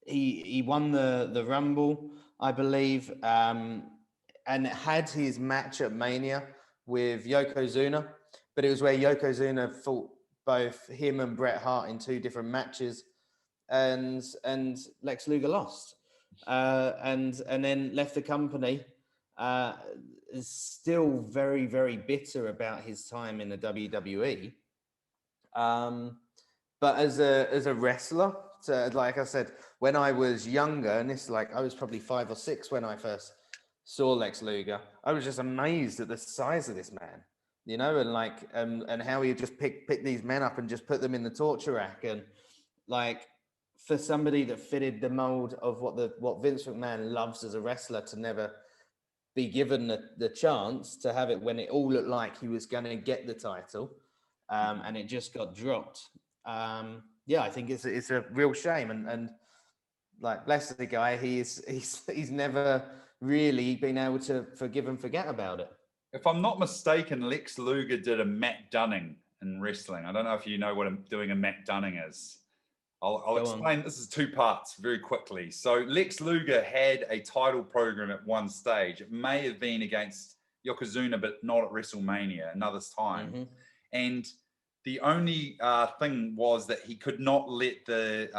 S4: He won the Rumble, I believe, and had his match at Mania with Yokozuna, but it was where Yokozuna fought both him and Bret Hart in 2 different matches, and Lex Luger lost, and then left the company. Is still very, very bitter about his time in the WWE. But as a wrestler, so like I said, when I was younger, and this, like, I was probably 5 or 6 when I first saw Lex Luger, I was just amazed at the size of this man, you know, and like, and how he just pick these men up and just put them in the torture rack, and like, for somebody that fitted the mold of what Vince McMahon loves as a wrestler, to never be given the chance to have it when it all looked like he was going to get the title, and it just got dropped. I think it's a real shame, and like, bless the guy, he's never really been able to forgive and forget about it.
S3: If I'm not mistaken, Lex Luger did a Matt Dunning in wrestling. I don't know if you know what doing a Matt Dunning is. I'll explain. This is 2 parts very quickly. So Lex Luger had a title program at one stage. It may have been against Yokozuna, but not at WrestleMania, another time. And the only thing was that he could not let the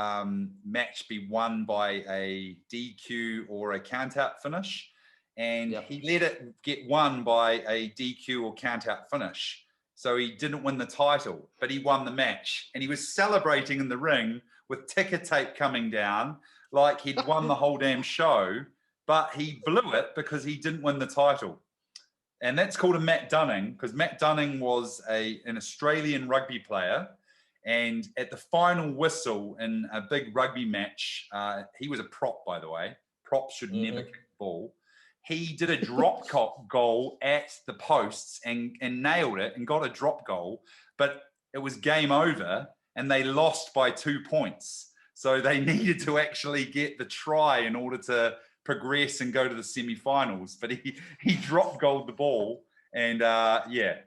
S3: match be won by a DQ or a count-out finish. And he let it get won by a DQ or count-out finish. So he didn't win the title, but he won the match. And he was celebrating in the ring with ticker tape coming down like he'd won the whole damn show, but he blew it because he didn't win the title. And that's called a Matt Dunning, because Matt Dunning was an Australian rugby player. And at the final whistle in a big rugby match, he was a prop, by the way. Props should never kick the ball. He did a drop goal at the posts and nailed it and got a drop goal. But it was game over and they lost by 2 points. So they needed to actually get the try in order to progress and go to the semi-finals. But he drop goaled the ball. And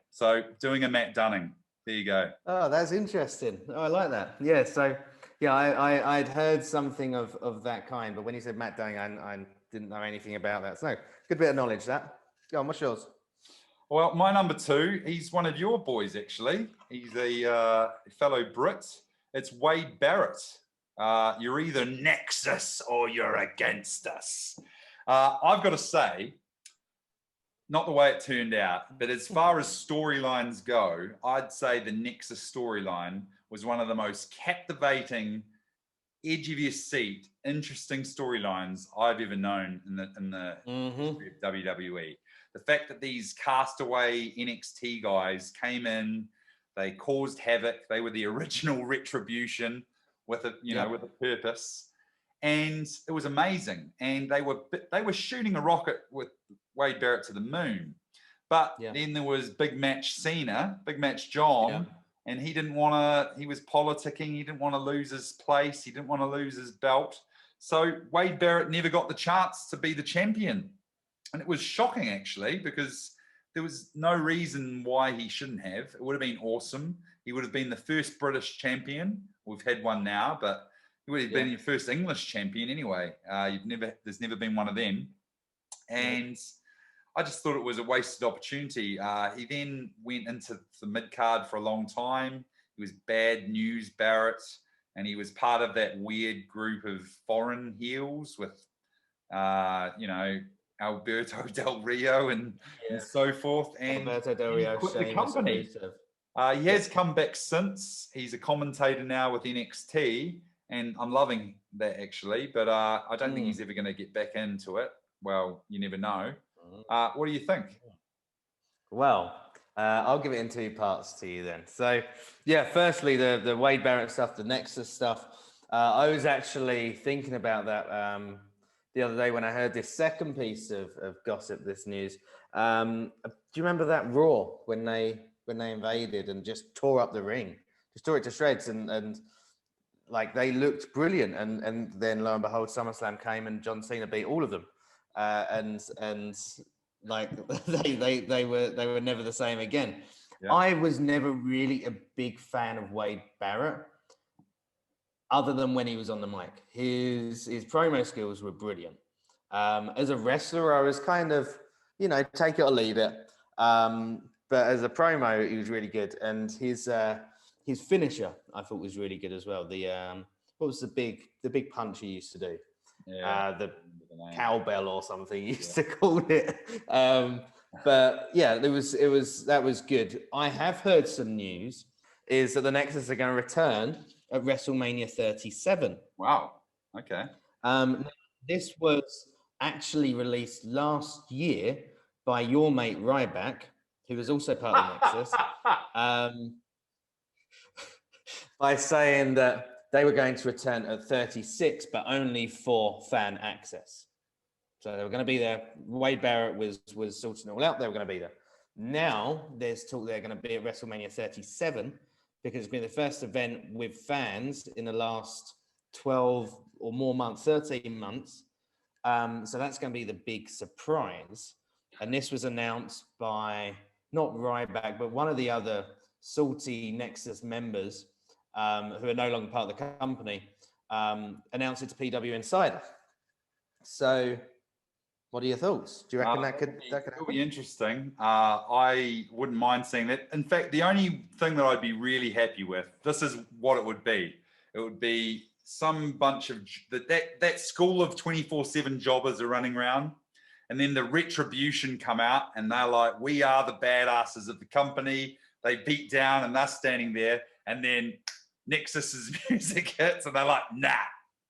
S3: so doing a Matt Dunning. There you go.
S4: Oh, that's interesting. Oh, I like that. Yeah, so I'd heard something of that kind, but when you said Matt Dunning, I didn't know anything about that. So good bit of knowledge that. Go on, what's yours?
S3: Well, my number 2, he's one of your boys, actually. He's a fellow Brit. It's Wade Barrett. You're either Nexus or you're against us. I've got to say, not the way it turned out, but as far as storylines go, I'd say the Nexus storyline was one of the most captivating, edge of your seat, interesting storylines I've ever known in the history of WWE. The fact that these castaway NXT guys came in, they caused havoc. They were the original Retribution with with a purpose, and it was amazing. And they were shooting a rocket with Wade Barrett to the moon. But then there was Big Match Cena, Big Match John, and he was politicking. He didn't want to lose his place. He didn't want to lose his belt. So Wade Barrett never got the chance to be the champion. And it was shocking, actually, because there was no reason why he shouldn't have. It would have been awesome. He would have been the first British champion. We've had one now, but he would have been your first English champion anyway. There's never been one of them. And I just thought it was a wasted opportunity. He then went into the mid-card for a long time. He was Bad News Barrett, and he was part of that weird group of foreign heels with, Alberto Del Rio and so forth. And
S4: Alberto Del Rio,
S3: quit the company. He has come back since. He's a commentator now with NXT, and I'm loving that, actually. But I don't think he's ever going to get back into it. Well, you never know. What do you think?
S4: Well, I'll give it in 2 parts to you then. So, firstly, the Wade Barrett stuff, the Nexus stuff. I was actually thinking about that the other day when I heard this second piece of gossip, this news. Do you remember that Raw when they invaded and just tore up the ring, just tore it to shreds, and like they looked brilliant, and then lo and behold, SummerSlam came and John Cena beat all of them, and like they were never the same again. Yeah. I was never really a big fan of Wade Barrett, other than when he was on the mic. His promo skills were brilliant. As a wrestler, I was kind of, take it or leave it. But as a promo, he was really good. And his finisher, I thought, was really good as well. What was the big punch he used to do? The cowbell or something he used to call it. But yeah, that was good. I have heard some news is that the Nexus are going to return at WrestleMania 37.
S3: Wow. Okay.
S4: This was actually released last year by your mate Ryback, who was also part of Nexus, by saying that they were going to return at 36, but only for fan access. So they were going to be there. Wade Barrett was sorting it all out. They were going to be there. Now there's talk they're going to be at WrestleMania 37 because it's been the first event with fans in the last 12 or more months, 13 months. So that's going to be the big surprise. And this was announced by not Ryback, but one of the other salty Nexus members who are no longer part of the company, announced it to PW Insider. So what are your thoughts? Do you reckon that could
S3: be interesting? I wouldn't mind seeing that. In fact, the only thing that I'd be really happy with, this is what it would be. It would be some bunch of that school of 24/7 jobbers are running around, and then the Retribution come out and they're like, we are the badasses of the company. They beat down and they're standing there, and then Nexus's music hits and they're like, nah,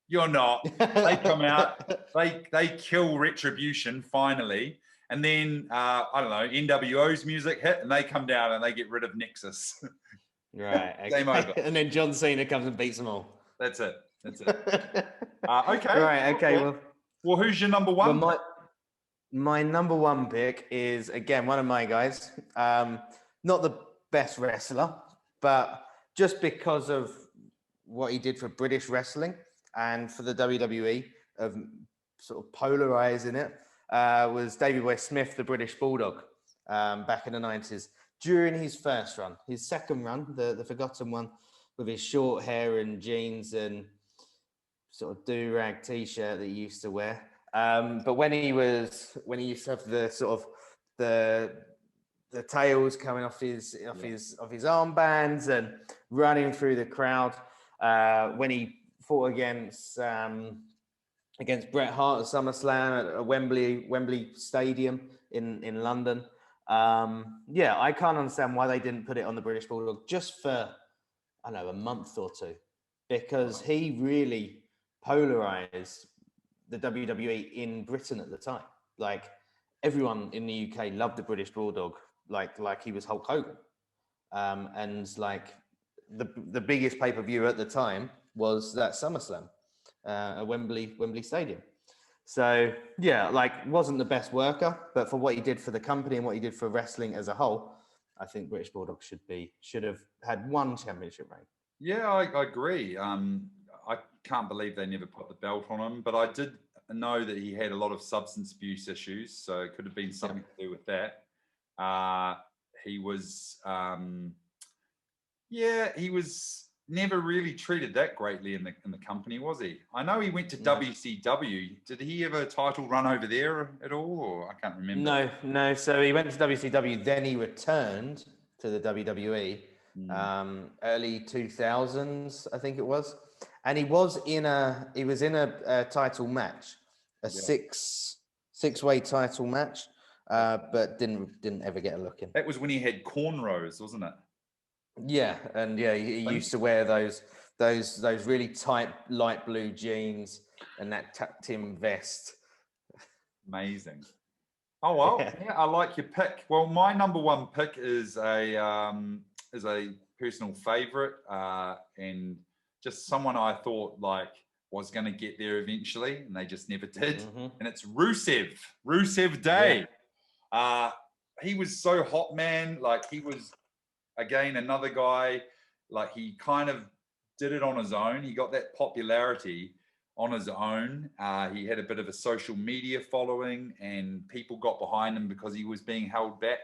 S3: you're not. They come out, they kill Retribution finally, And then, I don't know, NWO's music hit and they come down and they get rid of Nexus.
S4: Right. Okay.
S3: Game over.
S4: And then John Cena comes and beats them all.
S3: That's it. Okay.
S4: Right. Okay.
S3: Well, who's your number one?
S4: Well, my number one pick is, again, one of my guys. Not the best wrestler, but just because of what he did for British wrestling and for the WWE, of sort of polarizing it, was Davey Boy Smith, the British Bulldog, back in the 90s. During his first run, his second run, the forgotten one, with his short hair and jeans and sort of do-rag t-shirt that he used to wear. But when he used to have the sort of the tails coming off his armbands and running through the crowd, when he fought against Bret Hart at SummerSlam at Wembley Stadium in London. I can't understand why they didn't put it on the British Bulldog just for, I don't know, a month or two, because he really polarized the WWE in Britain at the time. Like, everyone in the UK loved the British Bulldog, like he was Hulk Hogan. And like the biggest pay-per-view at the time was that SummerSlam at Wembley Stadium. So yeah, like, wasn't the best worker, but for what he did for the company and what he did for wrestling as a whole, I think British Bulldog should have had one championship reign.
S3: Yeah, I agree. I can't believe they never put the belt on him, but I did know that he had a lot of substance abuse issues, so it could have been something to do with that. He was never really treated that greatly in the company, was he? I know he went to WCW. Did he have a title run over there at all, or I can't remember?
S4: No. So he went to WCW, then he returned to the WWE, early 2000s, I think it was, and he was in a title match, a six-way title match, but didn't ever get a look in.
S3: That was when he had cornrows, wasn't it?
S4: Yeah, and he used to wear those really tight light blue jeans and that tucked in vest.
S3: Amazing. Oh well, yeah, I like your pick. Well, my number one pick is a personal favorite, and just someone I thought like was going to get there eventually, and they just never did. And it's Rusev Day. Yeah. He was so hot, man. Like, he was, again, another guy, like, he kind of did it on his own. He got that popularity on his own. He had a bit of a social media following, and people got behind him because he was being held back.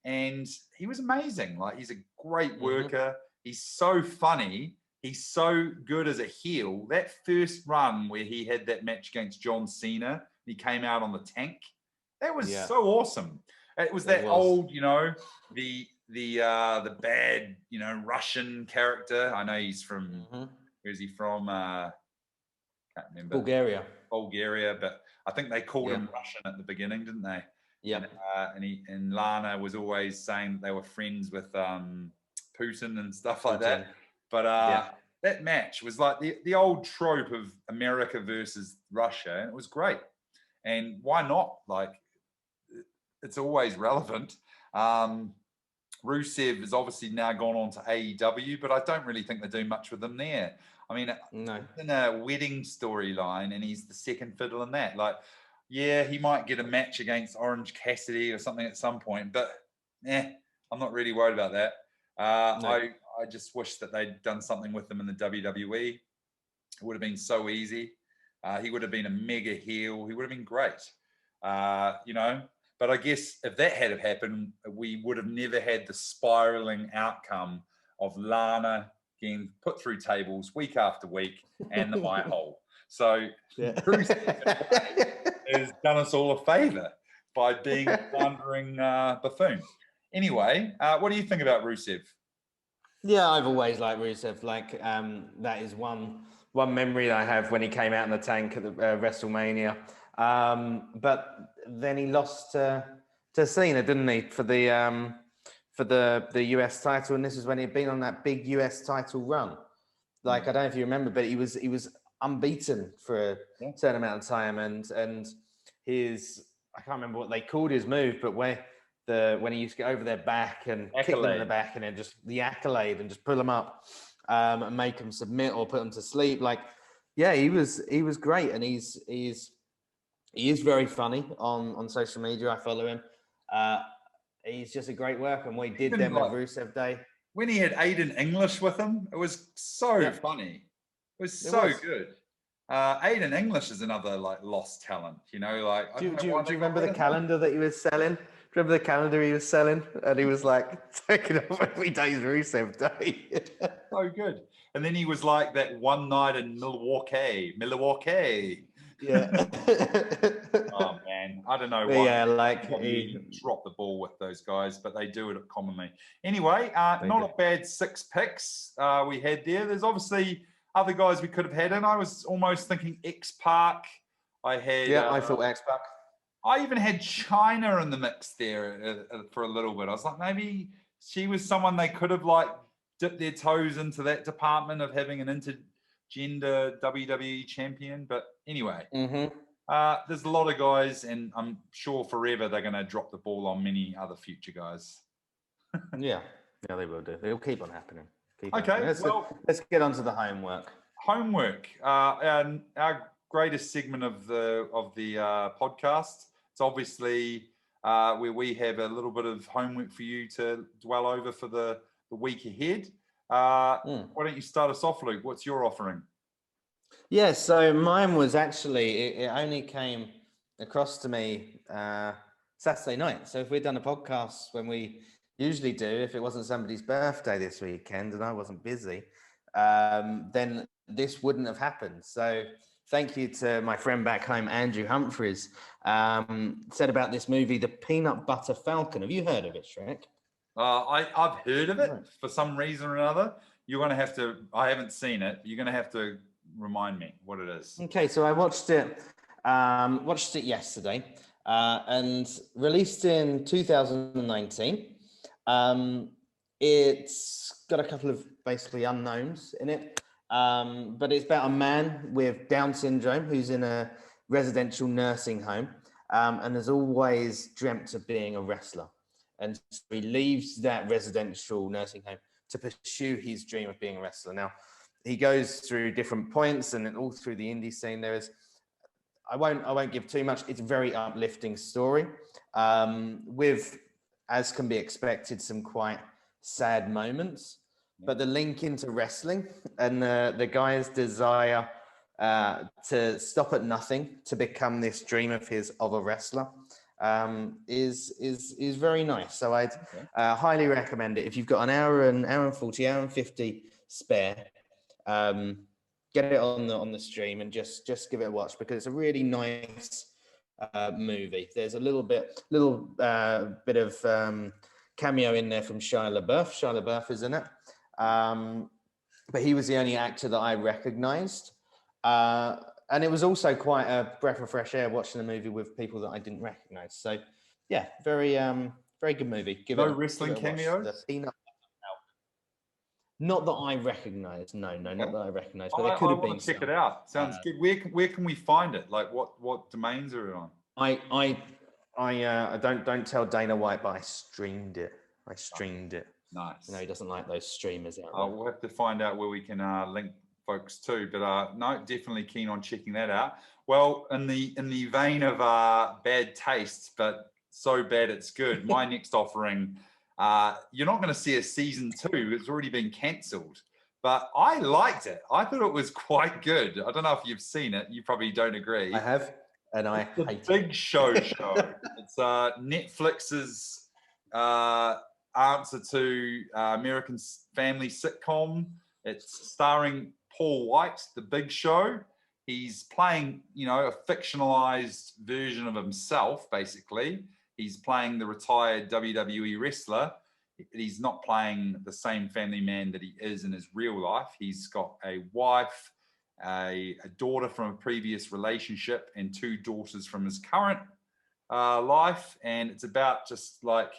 S3: And he was amazing. Like, he's a great worker. He's so funny. He's so good as a heel. That first run where he had that match against John Cena, he came out on the tank. That was so awesome. It was old, the bad, Russian character. I know he's from, where's he from? Can't remember. Bulgaria, but I think they called him Russian at the beginning, didn't they? Yeah. And Lana was always saying that they were friends with Putin and stuff like that. But that match was like the old trope of America versus Russia, and it was great. And why not? Like, it's always relevant. Rusev has obviously now gone on to AEW, but I don't really think they're doing much with him there. I mean, it's in a wedding storyline, and he's the second fiddle in that. Like, yeah, he might get a match against Orange Cassidy or something at some point, but I'm not really worried about that. I just wish that they'd done something with him in the WWE. It would have been so easy. He would have been a mega heel. He would have been great. But I guess if that had happened, we would have never had the spiraling outcome of Lana getting put through tables week after week and the my hole. So Bruce has done us all a favor by being a wandering buffoon. Anyway, what do you think about Rusev?
S4: Yeah, I've always liked Rusev. Like, that is one memory that I have when he came out in the tank at the WrestleMania. But then he lost to Cena, didn't he, for the US title? And this is when he'd been on that big US title run. Like, I don't know if you remember, but he was unbeaten for a certain amount of time, and his I can't remember what they called his move, but when he used to get over their back and kick them in the back and then just the accolade and just pull them up and make them submit or put them to sleep. Like, yeah, he was great, and he is very funny on social media. I follow him. He's just a great worker, and we did them at Rusev Day.
S3: When he had Aiden English with him, it was so funny. It was so good. Aiden English is another like lost talent, you know. Like,
S4: do you remember the calendar that he was selling? Do you remember the calendar he was selling? And he was like taking off every day's Rusev Day.
S3: So good. And then he was like that one night in Milwaukee.
S4: Yeah.
S3: Oh man, I don't know why.
S4: Yeah, like
S3: he dropped the ball with those guys, but they do it commonly. Anyway, not a bad 6 picks we had there. There's obviously other guys we could have had in. I was almost thinking X Park. I thought X Park. I even had China in the mix there for a little bit. I was like, maybe she was someone they could have like dipped their toes into that department of having an intergender WWE champion. But anyway, there's a lot of guys, and I'm sure forever they're going to drop the ball on many other future guys.
S4: Yeah, they will do. It'll keep on happening. Let's get on to the homework.
S3: And our greatest segment of the podcast. It's obviously where we have a little bit of homework for you to dwell over for the week ahead. Why don't you start us off, Luke? What's your offering?
S4: Yeah, so mine was actually, it only came across to me Saturday night. So if we'd done a podcast when we usually do, if it wasn't somebody's birthday this weekend and I wasn't busy, then this wouldn't have happened. So thank you to my friend back home, Andrew Humphreys, said about this movie, The Peanut Butter Falcon. Have you heard of it, Shrek?
S3: I've heard of it for some reason or another. You're going to have to, I haven't seen it, but you're going to have to remind me what it is. Okay,
S4: so I watched it yesterday and released in 2019. It's got a couple of basically unknowns in it, but it's about a man with Down syndrome who's in a residential nursing home and has always dreamt of being a wrestler. And so he leaves that residential nursing home to pursue his dream of being a wrestler. Now, he goes through different points and all through the indie scene. There is, I won't give too much. It's a very uplifting story with, as can be expected, some quite sad moments. But the link into wrestling and the guy's desire to stop at nothing to become this dream of his of a wrestler is very nice. So I'd highly recommend it if you've got an hour and 50 spare. Get it on the stream and just give it a watch because it's a really nice movie. There's a little bit of cameo in there from Shia LaBeouf. Shia LaBeouf is in it, but he was the only actor that I recognised. And it was also quite a breath of fresh air watching a movie with people that I didn't recognise. So, yeah, very good movie.
S3: Wrestling cameos?
S4: Not that I recognise. No, not that I recognise. But there could have been.
S3: Check it out. Sounds good. Where can we find it? Like what domains are it on?
S4: I don't tell Dana White, but I streamed it.
S3: Nice.
S4: No, he doesn't like those streamers out
S3: there. We'll have to find out where we can link folks too, but no, definitely keen on checking that out. Well, in the vein of bad taste, but so bad it's good. My next offering, you're not going to see a season 2. It's already been cancelled, but I liked it. I thought it was quite good. I don't know if you've seen it. You probably don't agree.
S4: I have, and I hate
S3: it. Big Show. It's Netflix's answer to American family sitcom. It's starring Paul White, The Big Show. He's playing, a fictionalized version of himself, basically. He's playing the retired WWE wrestler. He's not playing the same family man that he is in his real life. He's got a wife, a daughter from a previous relationship, and 2 daughters from his current life. And it's about just like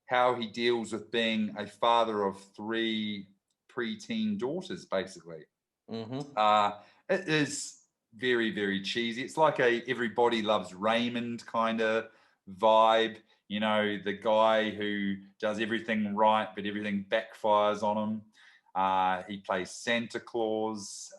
S3: how he deals with being a father of 3 preteen daughters, basically. It is very, very cheesy. It's like a Everybody Loves Raymond kind of vibe. You know, the guy who does everything right, but everything backfires on him. He plays Santa Claus.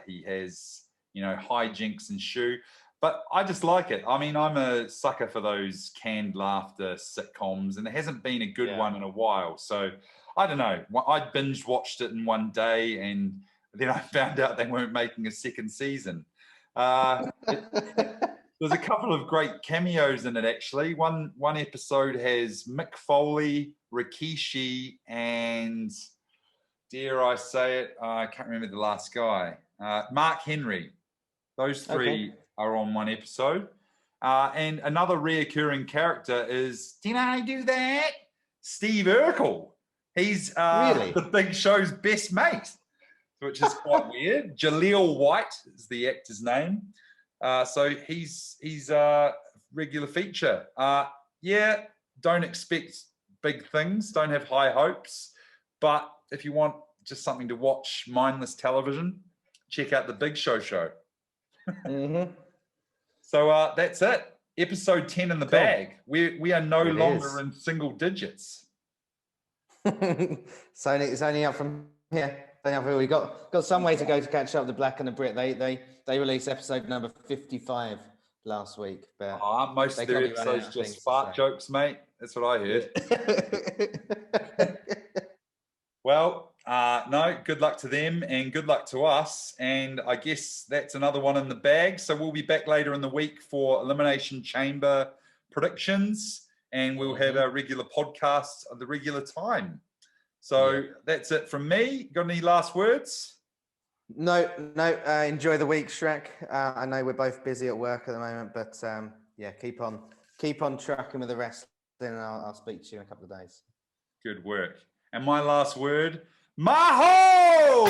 S3: He has, you know, hijinks and shoe. But I just like it. I mean, I'm a sucker for those canned laughter sitcoms, and there hasn't been a good one in a while. So I don't know. I binge watched it in one day, and then I found out they weren't making a second season. There's a couple of great cameos in it, actually. One episode has Mick Foley, Rikishi, and dare I say it, I can't remember the last guy, Mark Henry. Those three are on one episode. And another reoccurring character is, did I do that? Steve Urkel. He's
S4: Really?
S3: the Big Show's best mate, which is quite weird. Jaleel White is the actor's name. So he's a regular feature. Yeah, don't expect big things. Don't have high hopes. But if you want just something to watch mindless television, check out the Big Show show.
S4: Mm-hmm.
S3: So that's it. Episode 10 in the bag. We are no longer in single digits.
S4: It's only up from here. We got some way to go to catch up. The Black and the Brit. They released episode number 55 last week. But
S3: most of their episodes just fart jokes, mate. That's what I heard. Well, no, good luck to them and good luck to us. And I guess that's another one in the bag. So we'll be back later in the week for Elimination Chamber predictions, and we'll have our regular podcast at the regular time. So that's it from me. Got any last words?
S4: No. Enjoy the week, Shrek. I know we're both busy at work at the moment, but keep on trucking with the wrestling, and I'll speak to you in a couple of days.
S3: Good work. And my last word, Maho!